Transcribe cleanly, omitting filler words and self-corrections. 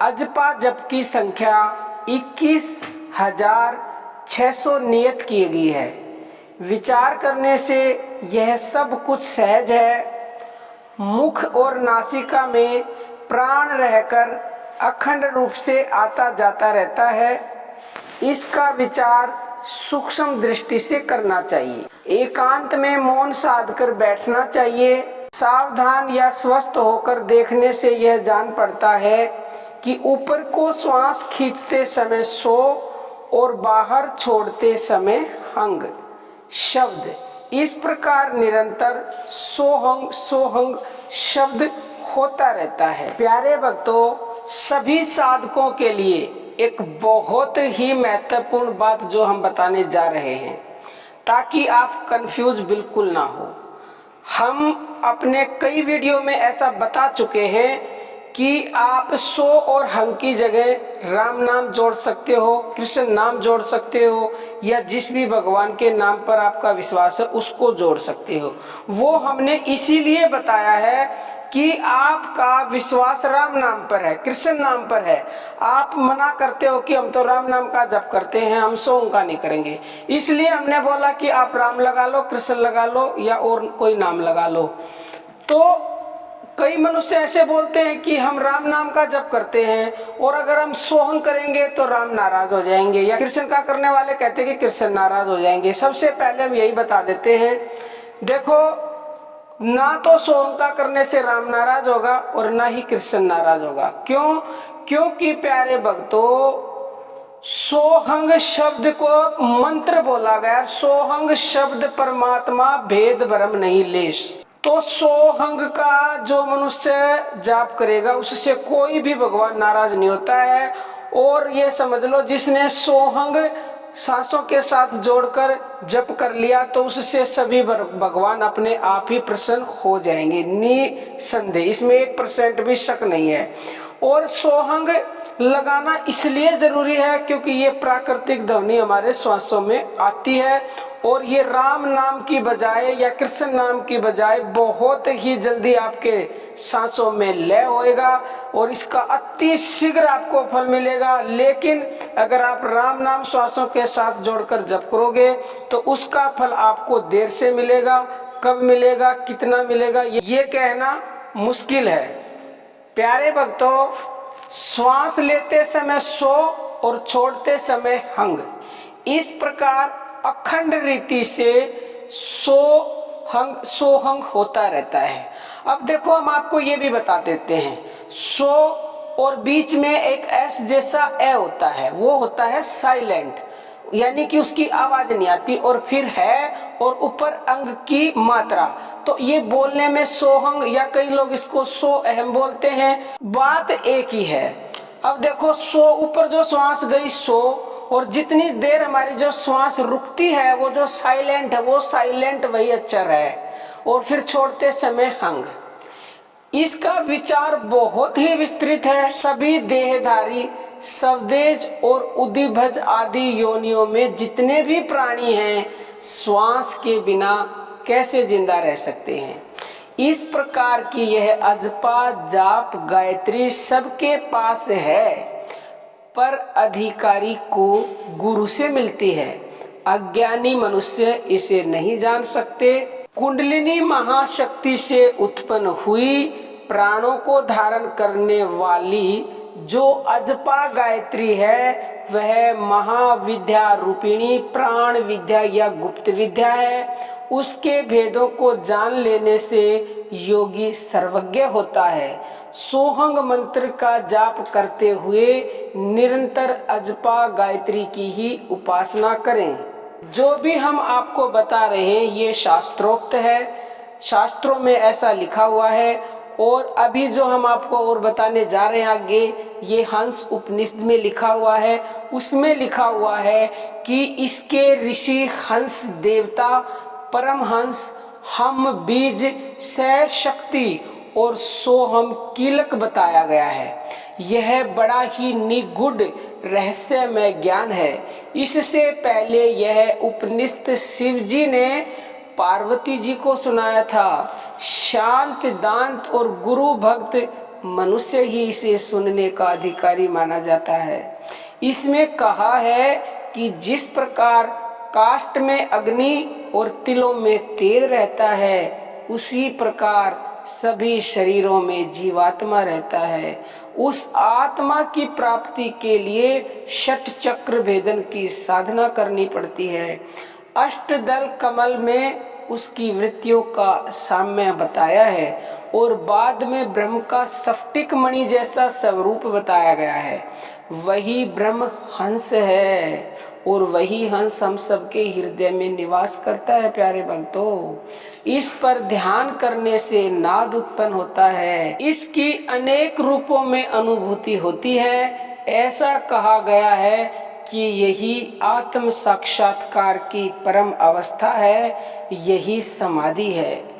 अजपा जप की संख्या 21,600 नियत की गई है। विचार करने से यह सब कुछ सहज है। मुख और नासिका में प्राण रहकर अखंड रूप से आता जाता रहता है। इसका विचार सूक्ष्म दृष्टि से करना चाहिए। एकांत में मौन साध कर बैठना चाहिए। सावधान या स्वस्थ होकर देखने से यह जान पड़ता है कि ऊपर को श्वास खींचते समय सो और बाहर छोड़ते समय हंग शब्द इस प्रकार निरंतर सोहंग सोहंग शब्द होता रहता है। प्यारे भक्तों, सभी साधकों के लिए एक बहुत ही महत्वपूर्ण बात जो हम बताने जा रहे हैं, ताकि आप कंफ्यूज बिल्कुल ना हो। हम अपने कई वीडियो में ऐसा बता चुके हैं कि आप सो और हंग की जगह राम नाम जोड़ सकते हो, कृष्ण नाम जोड़ सकते हो, या जिस भी भगवान के नाम पर आपका विश्वास है उसको जोड़ सकते हो। वो हमने इसीलिए बताया है कि आपका विश्वास राम नाम पर है, कृष्ण नाम पर है। आप मना करते हो कि हम तो राम नाम का जप करते हैं, हम सोम का नहीं करेंगे। इसलिए हमने बोला कि आप राम लगा लो, कृष्ण लगा लो, या और कोई नाम लगा लो। तो कई मनुष्य ऐसे बोलते हैं कि हम राम नाम का जप करते हैं और अगर हम सोहंग करेंगे तो राम नाराज हो जाएंगे, या कृष्ण का करने वाले कहते हैं कि कृष्ण नाराज हो जाएंगे। सबसे पहले हम यही बता देते हैं, देखो, ना तो सोहंग का करने से राम नाराज होगा और ना ही कृष्ण नाराज होगा। क्यों? क्योंकि प्यारे भक्तों, सोहंग शब्द को मंत्र बोला गया। सोहंग शब्द परमात्मा भेद भरम नहीं लेश। तो सोहंग का जो मनुष्य जाप करेगा उससे कोई भी भगवान नाराज नहीं होता है। और ये समझ लो, जिसने सोहंग सांसों के साथ जोड़कर जप कर लिया तो उससे सभी भगवान अपने आप ही प्रसन्न हो जाएंगे, निसंदेह। इसमें 1% भी शक नहीं है। और सोहंग लगाना इसलिए जरूरी है क्योंकि ये प्राकृतिक ध्वनि हमारे श्वासों में आती है और ये राम नाम की बजाय या कृष्ण नाम की बजाय बहुत ही जल्दी आपके सांसों में लय होएगा और इसका अति शीघ्र आपको फल मिलेगा। लेकिन अगर आप राम नाम श्वासों के साथ जोड़कर जप करोगे तो उसका फल आपको देर से मिलेगा। कब मिलेगा, कितना मिलेगा, ये कहना मुश्किल है। प्यारे भक्तों, श्वास लेते समय सो और छोड़ते समय हंग, इस प्रकार अखंड रीति से सोहंग होता रहता है। अब देखो, हम आपको ये भी बता देते हैं, सो और बीच में एक एस जैसा ए होता है, वो होता है साइलेंट, यानी कि उसकी आवाज नहीं आती, और फिर है और ऊपर अंग की मात्रा। तो ये बोलने में सोहंग, या कई लोग इसको सो अहम बोलते हैं, बात एक ही है। अब देखो, सो ऊपर जो श्वास गई सो, और जितनी देर हमारी जो श्वास रुकती है वो जो साइलेंट है, वो साइलेंट वही अक्षर है, और फिर छोड़ते समय हंग। इसका विचार बहुत ही विस्तृत है। सभी देहधारी स्वदेज और उदिभज आदि योनियों में जितने भी प्राणी हैं, श्वास के बिना कैसे जिंदा रह सकते हैं। इस प्रकार की यह अजपा जाप गायत्री सबके पास है, पर अधिकारी को गुरु से मिलती है। अज्ञानी मनुष्य इसे नहीं जान सकते। कुंडलिनी महाशक्ति से उत्पन्न हुई प्राणों को धारण करने वाली जो अजपा गायत्री है, वह महाविद्या रूपिणी प्राण विद्या या गुप्त विद्या है। उसके भेदों को जान लेने से योगी सर्वज्ञ होता है। सोहंग मंत्र का जाप करते हुए निरंतर अजपा गायत्री की ही उपासना करें। जो भी हम आपको बता रहे हैं ये शास्त्रोक्त है, शास्त्रों में ऐसा लिखा हुआ है। और अभी जो हम आपको और बताने जा रहे हैं आगे, ये हंस उपनिषद में लिखा हुआ है। उसमें लिखा हुआ है कि इसके ऋषि हंस देवता परमहंस हम बीज से शक्ति और सोहम कीलक बताया गया है। यह बड़ा ही निगूढ़ रहस्यमय ज्ञान है। इससे पहले यह उपनिषद शिव जी ने पार्वती जी को सुनाया था। शांत दांत और गुरु भक्त मनुष्य ही इसे सुनने का अधिकारी माना जाता है। इसमें कहा है कि जिस प्रकार काष्ठ में अग्नि और तिलों में तेल रहता है, उसी प्रकार सभी शरीरों में जीवात्मा रहता है। उस आत्मा की प्राप्ति के लिए षट चक्र भेदन की साधना करनी पड़ती है। अष्टदल कमल में उसकी वृत्तियों का साम्य बताया है और बाद में ब्रह्म का स्फटिक मणि जैसा स्वरूप बताया गया है। वही ब्रह्म हंस है और वही हंस हम सबके हृदय में निवास करता है। प्यारे भक्तों, इस पर ध्यान करने से नाद उत्पन्न होता है, इसकी अनेक रूपों में अनुभूति होती है। ऐसा कहा गया है कि यही आत्म साक्षात्कार की परम अवस्था है, यही समाधि है।